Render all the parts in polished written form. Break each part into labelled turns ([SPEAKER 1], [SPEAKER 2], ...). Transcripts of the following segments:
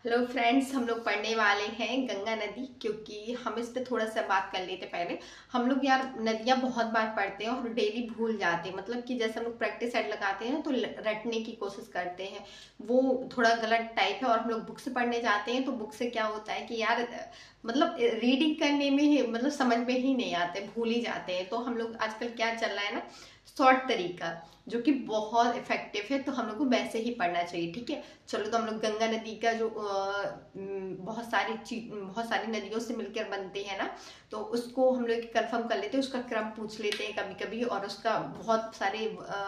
[SPEAKER 1] Hello friends, हम लोग पढ़ने वाले हैं गंगा नदी, क्योंकि हम इस पे थोड़ा सा बात कर लेते पहले। हम लोग यार नदियाँ बहुत बार पढ़ते हैं और डेली भूल जाते हैं। मतलब कि जैसे हम लोग प्रैक्टिस सेट लगाते हैं तो रटने की कोशिश करते हैं, वो थोड़ा गलत टाइप है। और हम लोग बुक से पढ़ने जाते हैं तो बुक से क्या होता है कि यार मतलब रीडिंग करने में ही मतलब समझ में ही नहीं आते, भूल ही जाते हैं। तो हम लोग आजकल क्या चल रहा है ना, शॉर्ट तरीका जो कि बहुत इफेक्टिव है, तो हम लोग को वैसे ही पढ़ना चाहिए। ठीक है, चलो। तो हम लोग गंगा नदी का जो बहुत सारी नदियों से मिलकर बनते हैं ना, तो उसको हम लोग कंफर्म कर लेते हैं, उसका क्रम पूछ लेते हैं कभी कभी। और उसका बहुत सारे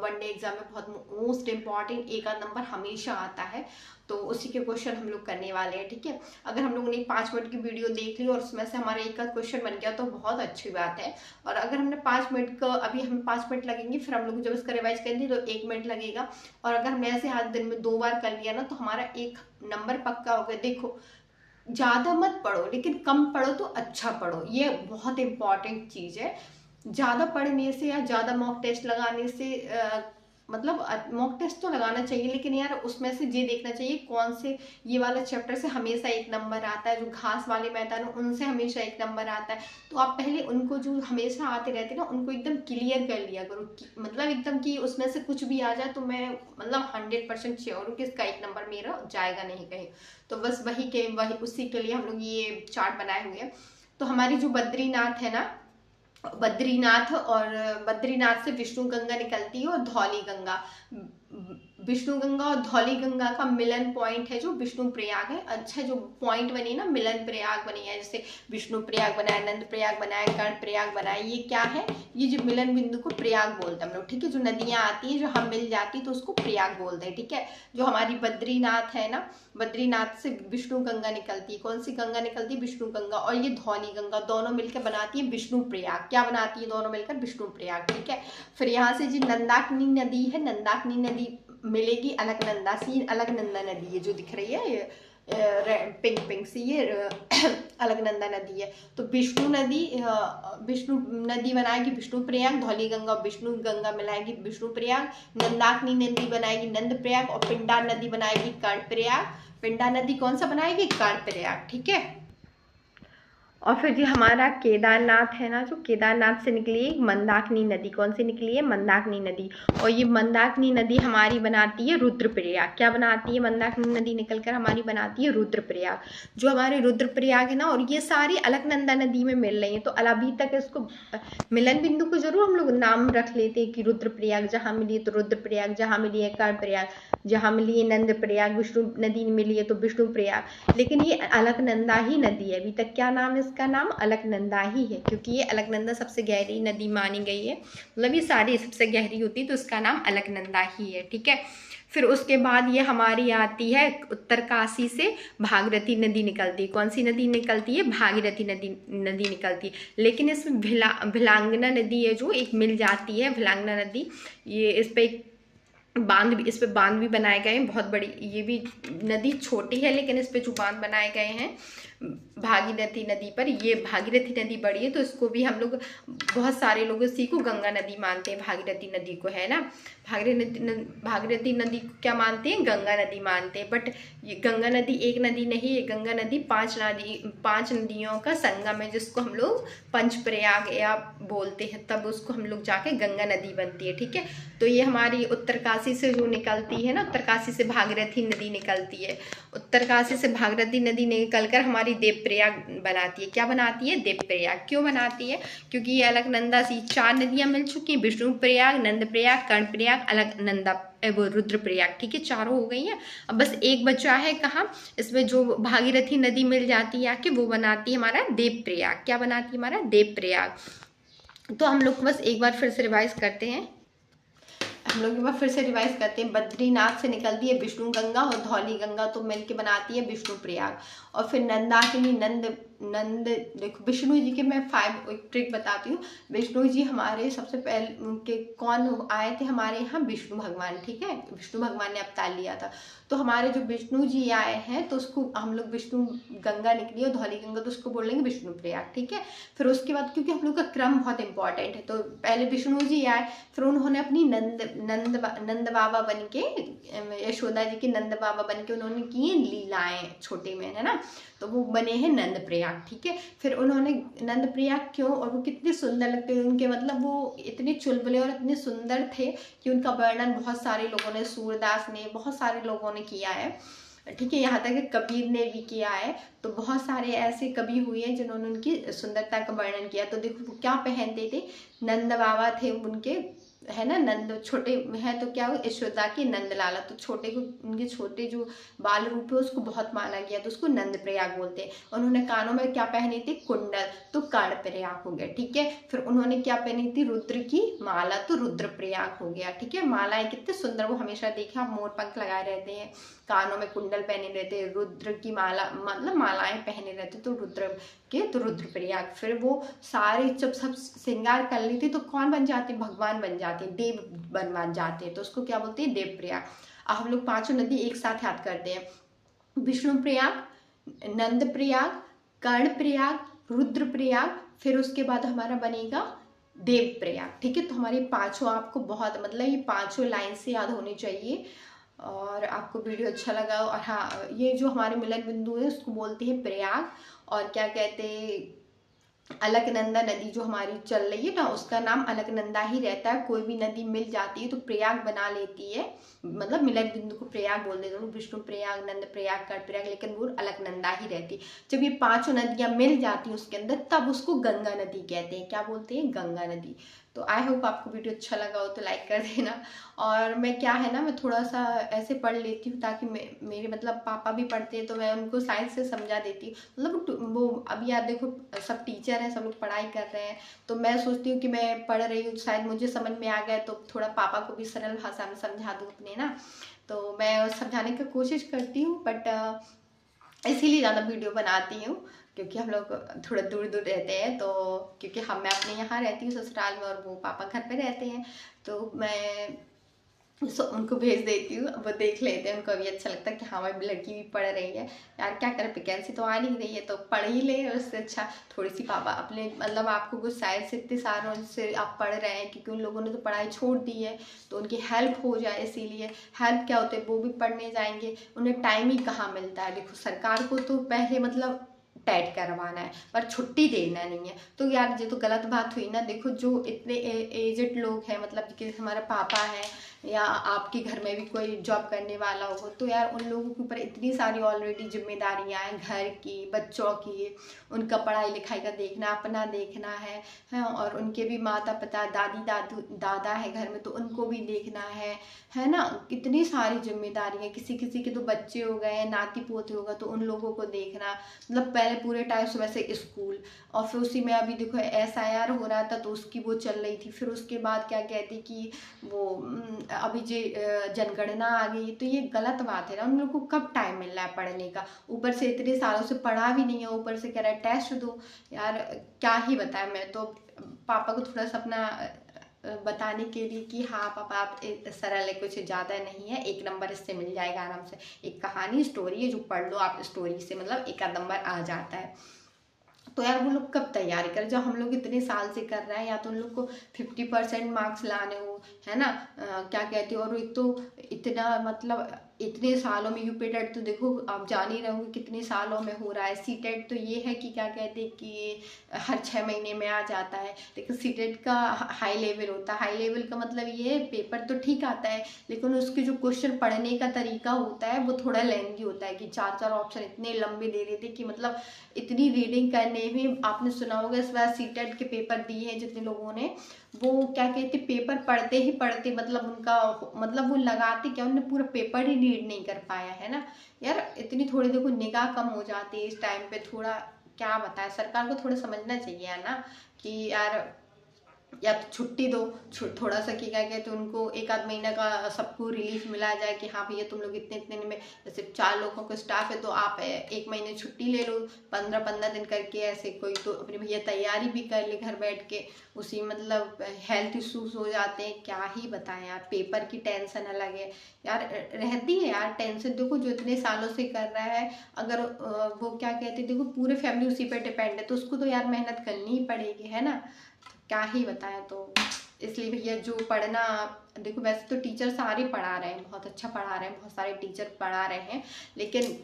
[SPEAKER 1] वनडे एग्जाम में बहुत मोस्ट इम्पॉर्टेंट एक आध नंबर हमेशा आता है। तो उसी के क्वेश्चन हम लोग करने वाले हैं। ठीक है, अगर हम लोगों ने 5 मिनट की वीडियो देख ली और उसमें से हमारा एक आध क्वेश्चन बन गया तो बहुत अच्छी बात है। और अगर हमने 5 मिनट का, अभी हमें 5 मिनट लगेंगे, फिर हम लोग जब इसका रिवाइज करेंगे तो 1 मिनट लगेगा। और अगर हमने ऐसे हाथ दिन में 2 बार कर लिया ना तो हमारा एक नंबर पक्का हो गया। देखो, ज्यादा मत पढ़ो लेकिन कम पढ़ो तो अच्छा पढ़ो, ये बहुत इंपॉर्टेंट चीज है। ज्यादा पढ़ने से या ज्यादा मॉक टेस्ट लगाने से मतलब मॉक टेस्ट तो लगाना चाहिए, लेकिन यार उसमें से ये देखना चाहिए कौन से ये वाला चैप्टर से हमेशा एक नंबर आता है, जो घास वाले मैदान उनसे हमेशा एक नंबर आता है। तो आप पहले उनको जो हमेशा आते रहते ना उनको एकदम क्लियर कर लिया करो, मतलब एकदम कि उसमें से कुछ भी आ जाए तो मैं मतलब 100% श्योर हूँ कि इसका एक नंबर मेरा जाएगा नहीं कहीं। तो बस वही उसी के लिए हम लोग ये चार्ट बनाए हुए हैं। तो हमारी जो बद्रीनाथ है ना, बद्रीनाथ से विष्णु गंगा निकलती है और धौली गंगा, विष्णु गंगा और धौली गंगा का मिलन पॉइंट है जो विष्णु प्रयाग है। अच्छा, जो पॉइंट बनी ना, मिलन प्रयाग बनी है, जैसे विष्णु प्रयाग बनाए, नंद प्रयाग बनाए, कर्ण प्रयाग बनाए, ये क्या है? ये जो मिलन बिंदु को प्रयाग बोलते हैं हम लोग। ठीक है, जो नदियां आती है जो हम मिल जाती है तो उसको प्रयाग बोलते हैं। ठीक है, जो हमारी बद्रीनाथ है ना, बद्रीनाथ से विष्णु गंगा निकलती है। कौन सी गंगा निकलती है? विष्णु गंगा। और ये धौली गंगा, दोनों मिलकर बनाती है विष्णु प्रयाग। क्या बनाती है दोनों मिलकर? विष्णु प्रयाग। ठीक है, फिर यहाँ से जो नंदाकिनी नदी है, नंदाकिनी नदी मिलेगी अलकनंदा से। अलकनंदा नदी है जो दिख रही है पिंक पिंक सी, ये अलकनंदा नदी है। तो विष्णु नदी बनाएगी विष्णु प्रयाग, धौली गंगा और विष्णु गंगा मिलाएगी विष्णु प्रयाग, नंदाकिनी नदी बनाएगी नंद प्रयाग, और पिंडा नदी बनाएगी कर्ण प्रयाग। पिंडा नदी कौन सा बनाएगी? कर्ण प्रयाग। ठीक है, और फिर जो हमारा केदारनाथ है ना, जो केदारनाथ से निकली एक मंदाकिनी नदी। कौन सी निकली है? मंदाकिनी नदी। और ये मंदाकिनी नदी हमारी बनाती है रुद्रप्रयाग। क्या बनाती है? मंदाकिनी नदी निकलकर हमारी बनाती है रुद्रप्रयाग। जो हमारे रुद्रप्रयाग है ना, और ये सारी अलकनंदा नदी में मिल रही है। तो अभी तक इसको मिलन बिंदु को जरूर हम लोग नाम रख लेते हैं कि रुद्रप्रयाग जहाँ मिली है तो रुद्रप्रयाग, जहाँ मिली है कर्णप्रयाग, जहाँ मिली है नंद प्रयाग, विष्णु नदी मिली है तो विष्णु प्रयाग। लेकिन ये अलकनंदा ही नदी है। अभी तक क्या नाम है इसका? नाम अलकनंदा ही है, क्योंकि ये अलकनंदा सबसे गहरी नदी मानी गई है। मतलब ये सारी सबसे गहरी होती है तो इसका नाम अलकनंदा ही है। ठीक है, फिर उसके बाद ये हमारी आती है उत्तरकाशी से भागीरथी नदी निकलती है। कौन सी नदी निकलती है? भागीरथी नदी निकलती है। लेकिन इसमें भिलांगना नदी है जो एक मिल जाती है, भिलांगना नदी। ये इस पे इस पे बांध भी बनाए गए हैं बहुत बड़ी। ये भी नदी छोटी है लेकिन इस पे जो बांध बनाए गए हैं भागीरथी नदी पर, ये भागीरथी नदी बड़ी है तो इसको भी हम लोग, बहुत सारे लोग इसी को गंगा नदी मानते हैं, भागीरथी नदी को, है ना। भागीरथी नदी को क्या मानते हैं? गंगा नदी मानते हैं। बट ये गंगा नदी एक नदी नहीं है, गंगा नदी 5 नदियों का संगम है, जिसको हम लोग पंचप्रयाग या बोलते हैं। तब उसको हम लोग जाके गंगा नदी बनती है। ठीक है, तो ये हमारी उत्तरकाशी से जो निकलती है ना, उत्तरकाशी से भागीरथी नदी निकलती है। उत्तरकाशी से भागीरथी नदी निकलकर हमारी देवप्रयाग बनाती है। क्या बनाती है? देवप्रयाग। क्यों बनाती है? क्योंकि ये अलकनंदा से 4 नदियां मिल चुकी हैं, विष्णु प्रयाग, नंद प्रयाग, कर्ण प्रयाग, अलकनंदा, वो रुद्रप्रयाग। ठीक है, चारों हो गई हैं। अब बस एक बचा है, कहाँ? इसमें जो भागीरथी नदी मिल जाती है आके, वो बनाती है हमारा देवप्रयाग। क्या बनाती है? हमारा देवप्रयाग। तो हम लोग बस एक बार फिर से रिवाइज करते हैं। बद्रीनाथ से निकलती है विष्णु गंगा और धौली गंगा तो मिलके बनाती है विष्णु प्रयाग। और फिर नंदाकिनी नंद देखो, विष्णु जी के मैं 5 एक ट्रिक बताती हूँ। विष्णु जी हमारे सबसे पहले के कौन आए थे हमारे यहाँ? विष्णु भगवान। ठीक है, विष्णु भगवान ने अवतार लिया था। तो हमारे जो विष्णु जी आए हैं तो उसको हम लोग, विष्णु गंगा निकली और धौली गंगा, तो उसको बोलेंगे विष्णु प्रयाग। ठीक है, फिर उसके बाद क्योंकि हम लोग का क्रम बहुत इंपॉर्टेंट है, तो पहले विष्णु जी आए, फिर उन्होंने अपनी नंद बाबा बन के, यशोदा जी के नंद बाबा बन के उन्होंने किए लीलाएं छोटे में, है ना, तो वो बने हैं नंद प्रयाग। ठीक है, फिर उन्होंने नंद प्रयाग क्यों, और वो कितने सुंदर लगते हैं उनके, मतलब वो इतने चुलबुले और इतने सुंदर थे कि उनका वर्णन बहुत सारे लोगों ने, सूरदास ने, बहुत सारे लोगों ने किया है। ठीक है, यहाँ तक कि कबीर ने भी किया है। तो बहुत सारे ऐसे कवि हुए हैं जिन्होंने उनकी सुंदरता का वर्णन किया। तो देखो वो क्या पहनते थे, नंद बाबा थे उनके, है ना, नंद छोटे हैं तो क्या हो, यशोदा के नंद लाला, तो छोटे को, उनके छोटे जो बाल रूप है उसको बहुत माना गया, तो उसको नंद प्रयाग बोलते हैं। उन्होंने कानों में क्या पहने थे, कुंडल, तो कर्ण प्रयाग हो गया। ठीक है, फिर उन्होंने क्या पहनी थी, रुद्र की माला, तो रुद्र प्रयाग हो गया। ठीक है, मालाएं कितने सुंदर, वो हमेशा देखा आप मोर पंख लगाए रहते हैं, कानों में कुंडल पहने रहते हैं, रुद्र की माला मतलब मालाएं पहने रहते, तो रुद्र के, तो रुद्र प्रयाग। फिर वो सारे जब सब श्रृंगार कर लेते तो कौन बन जाते, भगवान बन जाते, देव बन जाते हैं, तो उसको क्या बोलते हैं, देव प्रयाग। अब हम लोग पांचों नदी एक साथ याद करते हैं, विष्णु प्रयाग, नंद प्रयाग, कर्ण प्रयाग, रुद्र प्रयाग, फिर उसके बाद हमारा बनेगा देव प्रयाग। ठीक है, तो हमारे पांचों आपको बहुत, मतलब ये पांचों लाइन से याद होनी चाहिए। और आपको वीडियो अच्छा लगा, और हाँ, ये जो हमारे मिलन बिंदु है उसको बोलते हैं प्रयाग। और क्या कहते हैं, अलकनंदा नदी जो हमारी चल रही है ना, उसका नाम अलकनंदा ही रहता है। कोई भी नदी मिल जाती है तो प्रयाग बना लेती है, मतलब मिलन बिंदु को प्रयाग बोल देते हैं, विष्णु प्रयाग, नंद प्रयाग, कर्ण प्रयाग, लेकिन वो अलकनंदा ही रहती है। जब ये पांचों नदियां मिल जाती हैं उसके अंदर, तब उसको गंगा नदी कहते हैं। क्या बोलते हैं, गंगा नदी। तो आई होप आपको वीडियो अच्छा लगा हो तो लाइक कर देना। और मैं क्या है ना, मैं थोड़ा सा ऐसे पढ़ लेती हूँ ताकि मेरे मतलब पापा भी पढ़ते हैं, तो मैं उनको साइंस से समझा देती हूँ। मतलब वो अभी यार देखो सब टीचर हैं, सब लोग पढ़ाई कर रहे हैं, तो मैं सोचती हूँ कि मैं पढ़ रही हूँ, शायद मुझे समझ में आ गया, तो थोड़ा पापा को भी सरल भाषा में समझा दूँ अपने ना। तो मैं समझाने की कोशिश करती हूँ, बट इसीलिए ज़्यादा वीडियो बनाती हूँ, क्योंकि हम लोग थोड़ा दूर दूर रहते हैं। तो क्योंकि मैं अपने यहाँ रहती हूँ ससुराल में, और वो पापा घर पे रहते हैं, तो मैं उनको भेज देती हूँ, वो देख लेते हैं, उनको भी अच्छा लगता है कि हाँ हमारी लड़की भी पढ़ रही है। यार क्या करें, वैकेंसी तो आ नहीं रही है, तो पढ़ ही ले, उससे अच्छा थोड़ी सी पापा अपने, मतलब आपको कुछ शायद से इतने सारों से आप पढ़ रहे हैं, क्योंकि उन लोगों ने तो पढ़ाई छोड़ दी है, तो उनकी हेल्प हो जाए, इसीलिए। हेल्प क्या होते है, वो भी पढ़ने जाएंगे, उन्हें टाइम ही कहाँ मिलता है। देखो सरकार को तो पहले मतलब टेट करवाना है, पर छुट्टी देना नहीं है, तो यार ये तो गलत बात हुई ना। देखो जो इतने एजेड लोग हैं, मतलब कि हमारा पापा है, या आपके घर में भी कोई जॉब करने वाला हो, तो यार उन लोगों के ऊपर इतनी सारी ऑलरेडी जिम्मेदारियां हैं, घर की, बच्चों की, उनका पढ़ाई लिखाई का देखना, अपना देखना है, और उनके भी माता पिता, दादी दादा है घर में, तो उनको भी देखना है ना। कितनी सारी जिम्मेदारियां, किसी किसी के तो बच्चे हो गए, नाती पोते होगा, तो उन लोगों को देखना, मतलब पहले पूरे टाइम सुबह से स्कूल, और फिर उसी में अभी देखो SIR हो रहा था, तो उसकी वो चल रही थी, फिर उसके बाद क्या कहती कि वो अभी जनगणना आ गई, तो ये गलत बात है ना। उन लोगों को कब टाइम मिल रहा है पढ़ने का, ऊपर से इतने सालों से पढ़ा भी नहीं है, ऊपर से कह रहा है टेस्ट दो। यार क्या ही बताएं, मैं तो पापा को थोड़ा सा अपना बताने के लिए कि हाँ पापा आप सरल है, कुछ ज़्यादा नहीं है, 1 नंबर इससे मिल जाएगा आराम से। एक कहानी स्टोरी है जो पढ़ लो आप, स्टोरी से मतलब 1 आध नंबर आ जाता है। तो यार वो लोग कब तैयारी कर, जब हम लोग इतने साल से कर रहे हैं, या तो उन लोग को 50% मार्क्स लाने हो, है ना, क्या कहते हो। और एक तो इतना मतलब इतने सालों में यूपी टेट तो देखो आप जान ही रहे होंगे कितने सालों में हो रहा है। सी टेट तो ये है कि क्या कहते हैं कि हर 6 महीने में आ जाता है, लेकिन सी टेट का हाई लेवल होता है। हाई लेवल का मतलब ये है पेपर तो ठीक आता है, लेकिन उसके जो क्वेश्चन पढ़ने का तरीका होता है वो थोड़ा लेंथी होता है, कि 4 ऑप्शन इतने लंबे दे देते कि मतलब इतनी रीडिंग करने में, आपने सुना होगा इस बार सी टेट के पेपर दिए हैं जितने लोगों ने, वो क्या कहते पेपर पढ़ते ही पढ़ते, मतलब उनका मतलब वो लगाते क्या, उन्होंने पूरा पेपर ही रीड नहीं कर पाया है ना। यार इतनी थोड़ी देखो निगाह कम हो जाती है इस टाइम पे, थोड़ा क्या बताए, सरकार को थोड़ा समझना चाहिए है ना, कि यार या तो छुट्टी दो, थोड़ा सा कि क्या कहते हैं उनको 1 आध महीना का सबको रिलीफ मिला जाए, कि हाँ भैया तुम लोग इतने इतने में, जैसे 4 लोगों का स्टाफ है तो आप 1 महीने छुट्टी ले लो, 15-15 दिन करके, ऐसे कोई तो अपने भैया तैयारी भी कर ले घर बैठ के। उसी मतलब हेल्थ इशूज हो जाते हैं, क्या ही बताएं यार, पेपर की टेंशन अलग है यार, रहती है यार टेंशन। देखो जो इतने सालों से कर रहा है, अगर वो क्या कहते हैं, देखो पूरे फैमिली उसी पे डिपेंड है, तो उसको तो यार मेहनत करनी ही पड़ेगी है ना, क्या ही बताएं। तो इसलिए भैया जो पढ़ना देखो वैसे तो टीचर सारे पढ़ा रहे हैं, बहुत अच्छा पढ़ा रहे हैं, बहुत सारे टीचर पढ़ा रहे हैं, लेकिन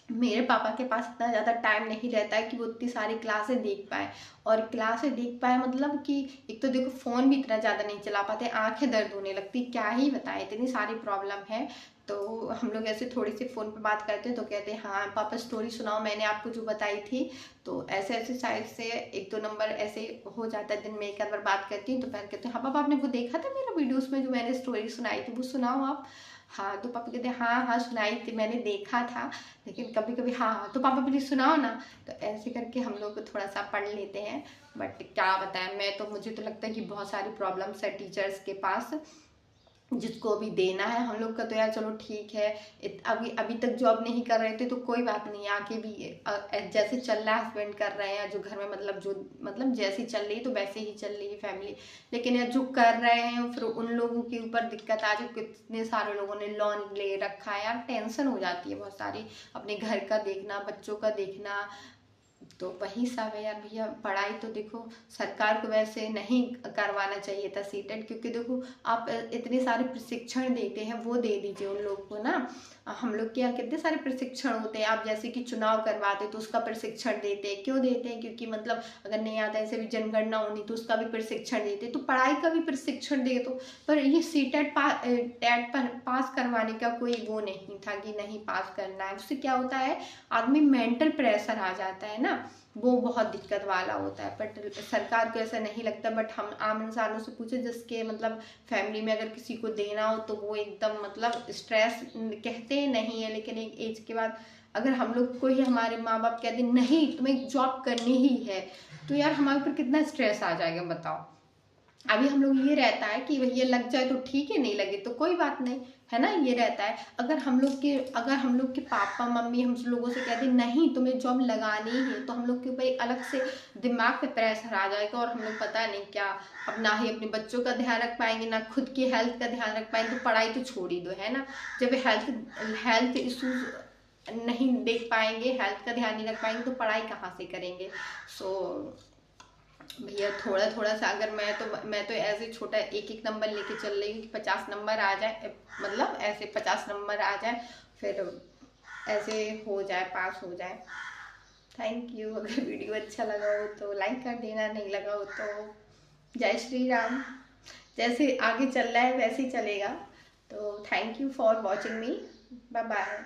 [SPEAKER 1] मेरे पापा के पास इतना ज़्यादा टाइम नहीं रहता है कि वो इतनी सारी क्लासें देख पाए। और क्लासें देख पाए मतलब कि एक तो देखो फ़ोन भी इतना ज़्यादा नहीं चला पाते, आंखें दर्द होने लगती, क्या ही बताएं, इतनी सारी प्रॉब्लम है। तो हम लोग ऐसे थोड़ी सी फ़ोन पे बात करते हैं तो कहते हैं हाँ पापा स्टोरी सुनाओ, मैंने आपको जो बताई थी। तो ऐसे ऐसे साइड से एक दो नंबर ऐसे हो जाता है, दिन में एक आध बार बात करती हूँ तो फिर कहते हैं हाँ पापा आपने वो देखा था मेरा वीडियोस में जो मैंने स्टोरी सुनाई थी, वो सुनाओ आप। हाँ तो पापा कहते हैं हाँ हाँ सुनाई थी, मैंने देखा था, लेकिन कभी कभी हाँ हाँ तो पापा प्लीज सुनाओ ना। तो ऐसे करके हम लोग थोड़ा सा पढ़ लेते हैं। बट क्या बताएं, मैं तो मुझे तो लगता है कि बहुत सारी प्रॉब्लम्स है टीचर्स के पास, जिसको अभी देना है। हम लोग का तो यार चलो ठीक है, अभी अभी तक जॉब नहीं कर रहे थे तो कोई बात नहीं, आगे भी जैसे चल रहा है हस्बैंड कर रहे हैं, जो घर में मतलब जो मतलब जैसी चल रही है तो वैसे ही चल रही है फैमिली। लेकिन यार जो कर रहे हैं फिर उन लोगों के ऊपर दिक्कत आ जाए, कितने सारे लोगों ने लोन ले रखा है यार, टेंशन हो जाती है बहुत सारी, अपने घर का देखना, बच्चों का देखना। तो वही सब है यार भैया। पढ़ाई तो देखो सरकार को वैसे नहीं करवाना चाहिए था सीटेट, क्योंकि देखो आप इतने सारे प्रशिक्षण देते हैं, वो दे दीजिए उन लोग को ना। हम लोग के यहाँ कितने सारे प्रशिक्षण होते हैं, आप जैसे कि चुनाव करवाते तो उसका प्रशिक्षण देते हैं, क्यों देते हैं, क्योंकि मतलब अगर नहीं आता ऐसे भी जनगणना होनी तो उसका भी प्रशिक्षण देते, तो पढ़ाई का भी प्रशिक्षण दे। तो पर ये सीटेट टेट पर पास करवाने का कोई वो नहीं था कि नहीं पास करना है। उससे क्या होता है, आदमी मेंटल प्रेशर आ जाता है ना, वो बहुत दिक्कत वाला होता है। बट सरकार को ऐसा नहीं लगता। बट हम आम इंसानों से पूछे जिसके मतलब फैमिली में अगर किसी को देना हो तो वो एकदम मतलब स्ट्रेस कहते नहीं है, लेकिन एक एज के बाद अगर हम लोग को ही हमारे माँ बाप कहते नहीं तुम्हें जॉब करनी ही है, तो यार हमारे ऊपर कितना स्ट्रेस आ जाएगा बताओ। अभी हम लोग ये रहता है कि भैया लग जाए तो ठीक है, नहीं लगे तो कोई बात नहीं, है ना, ये रहता है। अगर हम लोग के पापा मम्मी हम लोगों से कहते नहीं तुम्हें जॉब लगानी ही है, तो हम लोग के ऊपर एक अलग से दिमाग पे प्रेशर आ जाएगा, और हम लोग पता नहीं क्या, अब ना ही अपने बच्चों का ध्यान रख पाएंगे, ना खुद की हेल्थ का ध्यान रख पाएंगे, तो पढ़ाई तो छोड़ ही दो, है ना। जब हेल्थ इश्यूज नहीं देख पाएंगे, हेल्थ का ध्यान नहीं रख पाएंगे, तो पढ़ाई कहाँ से करेंगे। सो भैया थोड़ा थोड़ा सा, अगर मैं तो ऐसे छोटा एक एक नंबर लेके चल रही हूँ कि 50 नंबर आ जाए, मतलब ऐसे 50 नंबर आ जाए, फिर ऐसे हो जाए, पास हो जाए। Thank you. अगर वीडियो अच्छा लगा हो तो लाइक कर देना, नहीं लगा हो तो जय श्री राम। जैसे आगे चल रहा है वैसे ही चलेगा। तो thank you for watching me, bye bye.